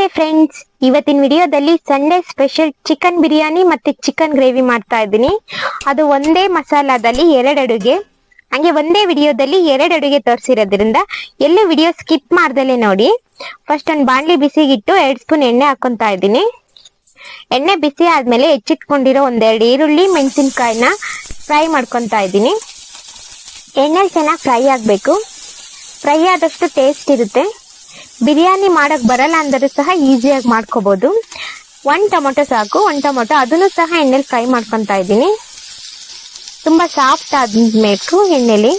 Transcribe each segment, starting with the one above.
Hi friends, ಇವತ್ತಿನ ವಿಡಿಯೋದಲ್ಲಿ Sunday special chicken biryani ಮತ್ತೆ ಚಿಕನ್ ಗ್ರೇವಿ ಮಾಡ್ತಾ ಇದ್ದೀನಿ. ಅದು ಒಂದೇ ಮಸಾಲಾದಲ್ಲಿ ಎರಡು ಅಡುಗೆ, ಹಂಗೆ ಒಂದೇ ವಿಡಿಯೋದಲ್ಲಿ ಎರಡು ಅಡುಗೆ ತೋರಿಸಿರೋದ್ರಿಂದ ಎಲ್ಲೂ ವಿಡಿಯೋ ಸ್ಕಿಪ್ ಮಾಡ್ದಲೇ ನೋಡಿ. ಫಸ್ಟ್ ಒಂದು ಬಾಣಲಿ ಬಿಸಿಗಿಟ್ಟು 2 ಸ್ಪೂನ್ ಎಣ್ಣೆ ಹಾಕೊಂತಾ ಇದ್ದೀನಿ. ಎಣ್ಣೆ ಬಿಸಿ ಆದ್ಮೇಲೆ ಹೆಚ್ಚಿಟ್ಕೊಂಡಿರೋ 1-2 ಈರುಳ್ಳಿ ಮೆಣಸಿನ್ಕಾಯಿನ ಫ್ರೈ ಮಾಡ್ಕೊತಾ ಇದ್ದೀನಿ. ಎಣ್ಣೆಲಿ ಚೆನ್ನಾಗಿ ಫ್ರೈ ಆಗಬೇಕು. ಫ್ರೈ ಆದಷ್ಟು ಟೇಸ್ಟ್ ಇರುತ್ತೆ. ಬಿರಿಯಾನಿ ಮಾಡಕ್ ಬರಲ್ಲ ಅಂದರೂ ಸಹ ಈಸಿಯಾಗಿ ಮಾಡ್ಕೋಬಹುದು. 1 ಟೊಮೊಟೊ ಸಾಕು, 1 ಟೊಮೊಟೊ ಅದನ್ನು ಸಹ ಎಣ್ಣೆಲಿ ಫ್ರೈ ಮಾಡ್ಕೊತಾ ಇದ್ದೀನಿ. ತುಂಬಾ ಸಾಫ್ಟ್ ಆದ್ಬೇಕು ಎಣ್ಣೆಲಿ.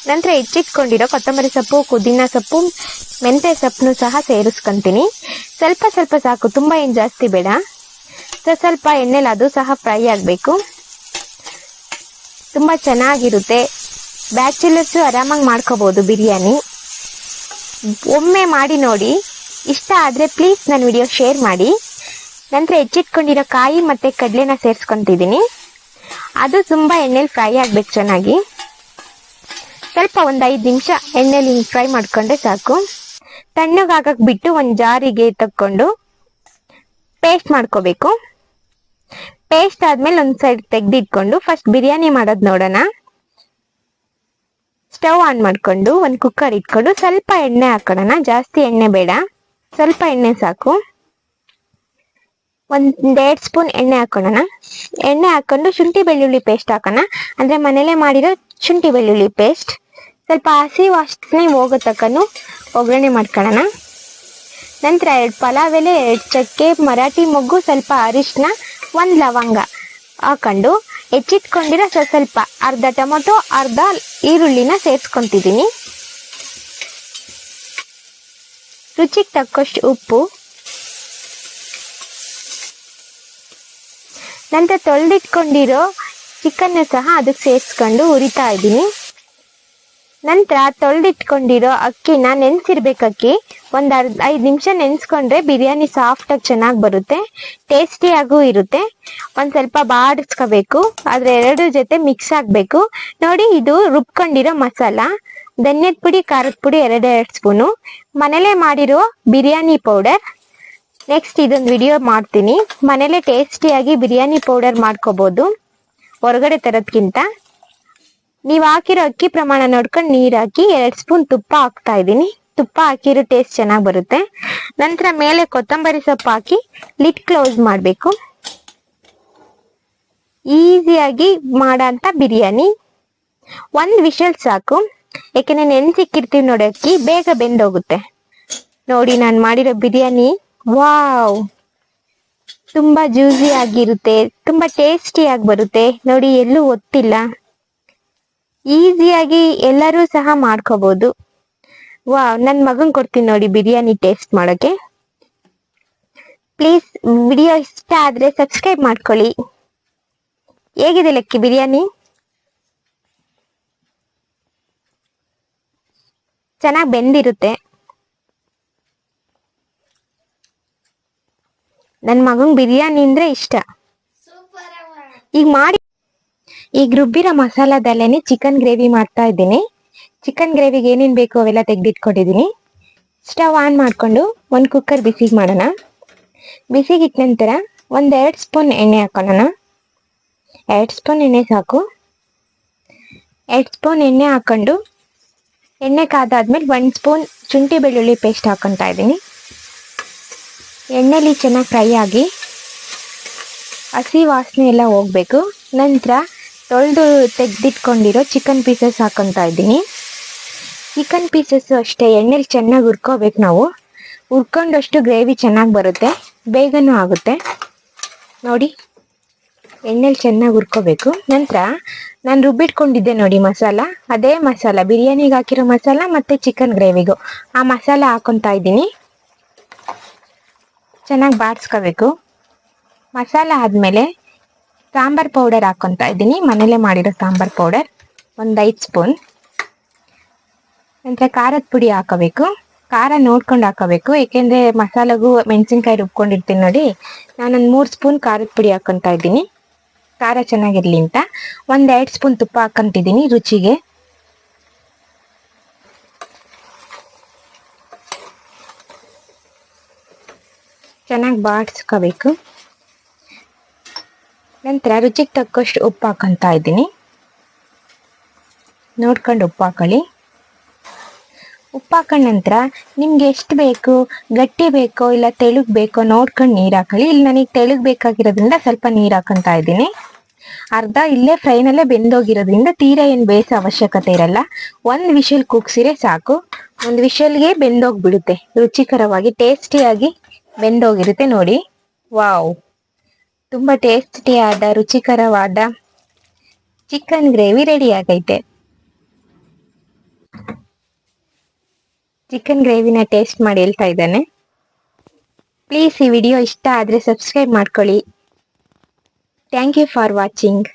ನಂತರ ಹೆಚ್ಚಿಟ್ಕೊಂಡಿರೋ ಕೊತ್ತಂಬರಿ ಸೊಪ್ಪು, ಪುದೀನ ಸೊಪ್ಪು, ಮೆಂತ್ಯ ಸೊಪ್ಪನ್ನು ಸಹ ಸೇರಿಸ್ಕೊಂತೀನಿ. ಸ್ವಲ್ಪ ಸ್ವಲ್ಪ ಸಾಕು, ತುಂಬಾ ಏನು ಜಾಸ್ತಿ ಬೇಡ. ಸ್ವಲ್ಪ ಎಣ್ಣೆಲಿ ಅದು ಸಹ ಫ್ರೈ ಆಗಬೇಕು. ತುಂಬಾ ಚೆನ್ನಾಗಿರುತ್ತೆ. ಬ್ಯಾಚುಲರ್ಸ್ ಆರಾಮಾಗಿ ಮಾಡ್ಕೋಬಹುದು ಬಿರಿಯಾನಿ. ಒಮ್ಮೆ ಮಾಡಿ ನೋಡಿ. ಇಷ್ಟ ಆದ್ರೆ ಪ್ಲೀಸ್ ನನ್ನ ವಿಡಿಯೋ ಶೇರ್ ಮಾಡಿ. ನಂತರ ಹೆಚ್ಚಿಟ್ಕೊಂಡಿರೋ ಕಾಯಿ ಮತ್ತೆ ಕಡಲೆನ ಸೇರಿಸ್ಕೊಂತಿದ್ದೀನಿ. ಅದು ತುಂಬಾ ಎಣ್ಣೆಲಿ ಫ್ರೈ ಆಗ್ಬೇಕು ಚೆನ್ನಾಗಿ. ಸ್ವಲ್ಪ 1-5 ನಿಮಿಷ ಎಣ್ಣೆಲಿ ಫ್ರೈ ಮಾಡ್ಕೊಂಡ್ರೆ ಸಾಕು. ತಣ್ಣಗಾಗಕ್ ಬಿಟ್ಟು ಒಂದು ಜಾರಿಗೆ ತಕ್ಕೊಂಡು ಪೇಸ್ಟ್ ಮಾಡ್ಕೋಬೇಕು. ಪೇಸ್ಟ್ ಆದ್ಮೇಲೆ ಒಂದು ಸೈಡ್ ತೆಗ್ದಿಟ್ಕೊಂಡು ಫಸ್ಟ್ ಬಿರಿಯಾನಿ ಮಾಡೋದು ನೋಡೋಣ. ಸ್ಟವ್ ಆನ್ ಮಾಡ್ಕೊಂಡು ಒಂದು ಕುಕ್ಕರ್ ಇಟ್ಕೊಂಡು ಸ್ವಲ್ಪ ಎಣ್ಣೆ ಹಾಕೋಣ. ಜಾಸ್ತಿ ಎಣ್ಣೆ ಬೇಡ, ಸ್ವಲ್ಪ ಎಣ್ಣೆ ಸಾಕು. 1-2 ಸ್ಪೂನ್ ಎಣ್ಣೆ ಹಾಕೋಣ. ಎಣ್ಣೆ ಹಾಕೊಂಡು ಶುಂಠಿ ಬೆಳ್ಳುಳ್ಳಿ ಪೇಸ್ಟ್ ಹಾಕೋಣ. ಅಂದ್ರೆ ಮನೇಲೆ ಮಾಡಿರೋ ಶುಂಠಿ ಬೆಳ್ಳುಳ್ಳಿ ಪೇಸ್ಟ್. ಸ್ವಲ್ಪ ಹಸಿ ವಾಸನೆ ಹೋಗೋ ತಕ್ಕನು ಒಗ್ಗರಣೆ ಮಾಡ್ಕೊಳ್ಳೋಣ. ನಂತರ 2 ಪಲಾವ್ ಎಲೆ, 2 ಚಕ್ಕೆ, ಮರಾಠಿ ಮೊಗ್ಗು, ಸ್ವಲ್ಪ ಅರಿಶಿನ, 1 ಲವಂಗ ಹಾಕೊಂಡು ಹೆಚ್ಚಿಟ್ಕೊಂಡಿರೋ ಸ್ವಲ್ಪ ಅರ್ಧ ಟೊಮೊಟೊ, ಅರ್ಧ ಈರುಳ್ಳಿನ ಸೇರಿಸ್ಕೊಂತಿದ್ದೀನಿ. ರುಚಿಗೆ ತಕ್ಕಷ್ಟು ಉಪ್ಪು. ನಂತರ ತೊಳೆದಿಟ್ಕೊಂಡಿರೋ ಚಿಕನ್ ಸಹ ಅದಕ್ಕೆ ಸೇರಿಸ್ಕೊಂಡು ಹುರಿತಾ ಇದ್ದೀನಿ. ನಂತರ ತೊಳೆದಿಟ್ಕೊಂಡಿರೋ ಅಕ್ಕಿನ ನೆನೆಸಿರ್ಬೇಕು. ಅಕ್ಕಿ 5 ನಿಮಿಷ ನೆನೆಸ್ಕೊಂಡ್ರೆ ಬಿರಿಯಾನಿ ಸಾಫ್ಟ್ ಆಗಿ ಚೆನ್ನಾಗಿ ಬರುತ್ತೆ, ಟೇಸ್ಟಿಯಾಗೂ ಇರುತ್ತೆ. ಸ್ವಲ್ಪ ಬಾಡಿಸ್ಕೋಬೇಕು, ಆದ್ರೆ 2 ಜೊತೆ ಮಿಕ್ಸ್ ಆಗ್ಬೇಕು. ನೋಡಿ, ಇದು ರುಬ್ಕೊಂಡಿರೋ ಮಸಾಲ. ಧನ್ಯದ ಪುಡಿ, ಖಾರದ ಪುಡಿ 2 ಸ್ಪೂನು, ಮನೇಲೆ ಮಾಡಿರೋ ಬಿರಿಯಾನಿ ಪೌಡರ್. ನೆಕ್ಸ್ಟ್ ಇದೊಂದು ವಿಡಿಯೋ ಮಾಡ್ತೀನಿ. ಮನೇಲೆ ಟೇಸ್ಟಿಯಾಗಿ ಬಿರಿಯಾನಿ ಪೌಡರ್ ಮಾಡ್ಕೋಬಹುದು ಹೊರಗಡೆ ತರೋದ್ಕಿಂತ. ನೀವು ಹಾಕಿರೋ ಅಕ್ಕಿ ಪ್ರಮಾಣ ನೋಡ್ಕೊಂಡು ನೀರ್ ಹಾಕಿ 2 ಸ್ಪೂನ್ ತುಪ್ಪ ಹಾಕ್ತಾ ಇದ್ದೀನಿ. ತುಪ್ಪ ಹಾಕಿರೋ ಟೇಸ್ಟ್ ಚೆನ್ನಾಗಿ ಬರುತ್ತೆ. ನಂತರ ಮೇಲೆ ಕೊತ್ತಂಬರಿ ಸೊಪ್ಪು ಹಾಕಿ ಲಿಡ್ ಕ್ಲೋಸ್ ಮಾಡಬೇಕು. ಈಸಿಯಾಗಿ ಮಾಡಂತ ಬಿರಿಯಾನಿ. 1 ವಿಷಲ್ ಸಾಕು, ಯಾಕೆಂದ್ರೆ ನೆನ್ಸಿಕ್ಕಿರ್ತೀವಿ ನೋಡಿ, ಅಕ್ಕಿ ಬೇಗ ಬೆಂದೋಗುತ್ತೆ. ನೋಡಿ ನಾನು ಮಾಡಿರೋ ಬಿರಿಯಾನಿ, ವಾವ್, ತುಂಬಾ ಜ್ಯೂಸಿ ಆಗಿರುತ್ತೆ, ತುಂಬಾ ಟೇಸ್ಟಿ ಆಗಿ ಬರುತ್ತೆ. ನೋಡಿ, ಎಲ್ಲೂ ಒತ್ತಿಲ್ಲ, ಈಸಿಯಾಗಿ ಎಲ್ಲರೂ ಸಹ ಮಾಡ್ಕೋಬಹುದು. ವಾವ್, ನನ್ನ ಮಗನ್ ಕೊಡ್ತೀನಿ ನೋಡಿ ಬಿರಿಯಾನಿ ಟೇಸ್ಟ್ ಮಾಡೋಕೆ. ಪ್ಲೀಸ್ ವಿಡಿಯೋ ಇಷ್ಟ ಆದ್ರೆ ಸಬ್ಸ್ಕ್ರೈಬ್ ಮಾಡ್ಕೊಳ್ಳಿ. ಹೇಗಿದೆ ಲಕ್ಕಿ ಬಿರಿಯಾನಿ? ಚೆನ್ನಾಗಿ ಬೆಂದಿರುತ್ತೆ. ನನ್ನ ಮಗಂಗ್ ಬಿರಿಯಾನಿ ಅಂದ್ರೆ ಇಷ್ಟ. ಈಗ ರುಬ್ಬಿರೋ ಮಸಾಲದಲ್ಲೇನೆ ಚಿಕನ್ ಗ್ರೇವಿ ಮಾಡ್ತಾ ಇದ್ದೀನಿ. ಚಿಕನ್ ಗ್ರೇವಿಗೆ ಏನೇನು ಬೇಕು ಅವೆಲ್ಲ ತೆಗೆದಿಟ್ಕೊಂಡಿದ್ದೀನಿ. ಸ್ಟವ್ ಆನ್ ಮಾಡಿಕೊಂಡು ಒಂದು ಕುಕ್ಕರ್ ಬಿಸಿಗೆ ಮಾಡೋಣ. ಬಿಸಿಗಿಟ್ಟ ನಂತರ 1-2 ಸ್ಪೂನ್ ಎಣ್ಣೆ ಹಾಕೊಳ್ಳೋಣ. 2 ಸ್ಪೂನ್ ಎಣ್ಣೆ ಸಾಕು. 2 ಸ್ಪೂನ್ ಎಣ್ಣೆ ಹಾಕೊಂಡು ಎಣ್ಣೆ ಕಾದಾದ್ಮೇಲೆ 1 ಸ್ಪೂನ್ ಶುಂಠಿ ಬೆಳ್ಳುಳ್ಳಿ ಪೇಸ್ಟ್ ಹಾಕೊತಾ ಇದ್ದೀನಿ. ಎಣ್ಣೆಲಿ ಚೆನ್ನಾಗಿ ಫ್ರೈ ಆಗಿ ಹಸಿ ವಾಸನೆ ಎಲ್ಲ ಹೋಗ್ಬೇಕು. ನಂತರ ತೆಗೆದಿಟ್ಕೊಂಡಿರೋ ಚಿಕನ್ ಪೀಸಸ್ ಹಾಕೊತಾ ಇದ್ದೀನಿ. ಚಿಕನ್ ಪೀಸಸ್ ಅಷ್ಟೇ ಎಣ್ಣೆಲಿ ಚೆನ್ನಾಗಿ ಹುರ್ಕೋಬೇಕು. ನಾವು ಹುರ್ಕೊಂಡಷ್ಟು ಗ್ರೇವಿ ಚೆನ್ನಾಗಿ ಬರುತ್ತೆ, ಬೇಗನೂ ಆಗುತ್ತೆ. ನೋಡಿ, ಎಣ್ಣೆಲಿ ಚೆನ್ನಾಗಿ ಹುರ್ಕೋಬೇಕು. ನಂತರ ನಾನು ರುಬ್ಬಿಟ್ಕೊಂಡಿದ್ದೆ ನೋಡಿ ಮಸಾಲ, ಅದೇ ಮಸಾಲ ಬಿರಿಯಾನಿಗೆ ಹಾಕಿರೋ ಮಸಾಲ ಮತ್ತೆ ಚಿಕನ್ ಗ್ರೇವಿಗೂ ಆ ಮಸಾಲ ಹಾಕೊತಾ ಇದ್ದೀನಿ. ಚೆನ್ನಾಗಿ ಬಾಡಿಸ್ಕೋಬೇಕು. ಮಸಾಲ ಆದಮೇಲೆ ಸಾಂಬಾರ್ ಪೌಡರ್ ಹಾಕೊತಾ ಇದ್ದೀನಿ. ಮನೇಲೆ ಮಾಡಿರೋ ಸಾಂಬಾರ್ ಪೌಡರ್ 5 ಸ್ಪೂನ್. ನಂತರ ಖಾರದ ಪುಡಿ ಹಾಕೋಬೇಕು. ಖಾರ ನೋಡ್ಕೊಂಡು ಹಾಕೋಬೇಕು, ಏಕೆಂದರೆ ಮಸಾಲೆಗೂ ಮೆಣಸಿನ್ಕಾಯಿ ರುಬ್ಕೊಂಡಿರ್ತೀನಿ ನೋಡಿ. ನಾನೊಂದು 3 ಸ್ಪೂನ್ ಖಾರದ ಪುಡಿ ಹಾಕೊತಾ ಇದ್ದೀನಿ, ಖಾರ ಚೆನ್ನಾಗಿರಲಿ ಅಂತ. 1-2 ಸ್ಪೂನ್ ತುಪ್ಪ ಹಾಕೊಂತಿದ್ದೀನಿ ರುಚಿಗೆ. ಚೆನ್ನಾಗಿ ಬಾಡಿಸ್ಕೋಬೇಕು. ನಂತರ ರುಚಿಗೆ ತಕ್ಕಷ್ಟು ಉಪ್ಪು ಹಾಕೊಂತ ಇದ್ದೀನಿ. ನೋಡ್ಕೊಂಡು ಉಪ್ಪು ಹಾಕೊಳ್ಳಿ. ಉಪ್ಪು ಹಾಕೊಂಡ ನಂತರ ನಿಮ್ಗೆ ಎಷ್ಟು ಬೇಕು, ಗಟ್ಟಿ ಬೇಕೋ ಇಲ್ಲ ತೆಳುಗ್ ಬೇಕೋ ನೋಡ್ಕೊಂಡು ನೀರು ಹಾಕೊಳ್ಳಿ. ಇಲ್ಲಿ ನನಗೆ ತೆಳುಗ್ ಬೇಕಾಗಿರೋದ್ರಿಂದ ಸ್ವಲ್ಪ ನೀರು ಹಾಕೊಂತ ಇದ್ದೀನಿ. ಅರ್ಧ ಇಲ್ಲೇ ಫ್ರೈನಲ್ಲೇ ಬೆಂದೋಗಿರೋದ್ರಿಂದ ತೀರಾ ಏನು ಬೇಯಿಸೋ ಅವಶ್ಯಕತೆ ಇರಲ್ಲ. ಒಂದು ವಿಷಲ್ ಕೂಗ್ಸಿರೆ ಸಾಕು. ಒಂದು ವಿಷಲ್ಗೆ ಬೆಂದೋಗ್ಬಿಡುತ್ತೆ. ರುಚಿಕರವಾಗಿ ಟೇಸ್ಟಿಯಾಗಿ ಬೆಂದೋಗಿರುತ್ತೆ ನೋಡಿ. ವಾವ್, ತುಂಬ ಟೇಸ್ಟಿಯಾದ ರುಚಿಕರವಾದ ಚಿಕನ್ ಗ್ರೇವಿ ರೆಡಿ ಆಗೈತೆ. ಚಿಕನ್ ಗ್ರೇವಿನ ಟೇಸ್ಟ್ ಮಾಡಿ ಹೇಳ್ತಾ ಇದ್ದಾನೆ. ಪ್ಲೀಸ್ ಈ ವಿಡಿಯೋ ಇಷ್ಟ ಆದರೆ ಸಬ್ಸ್ಕ್ರೈಬ್ ಮಾಡ್ಕೊಳ್ಳಿ. Thank you for watching.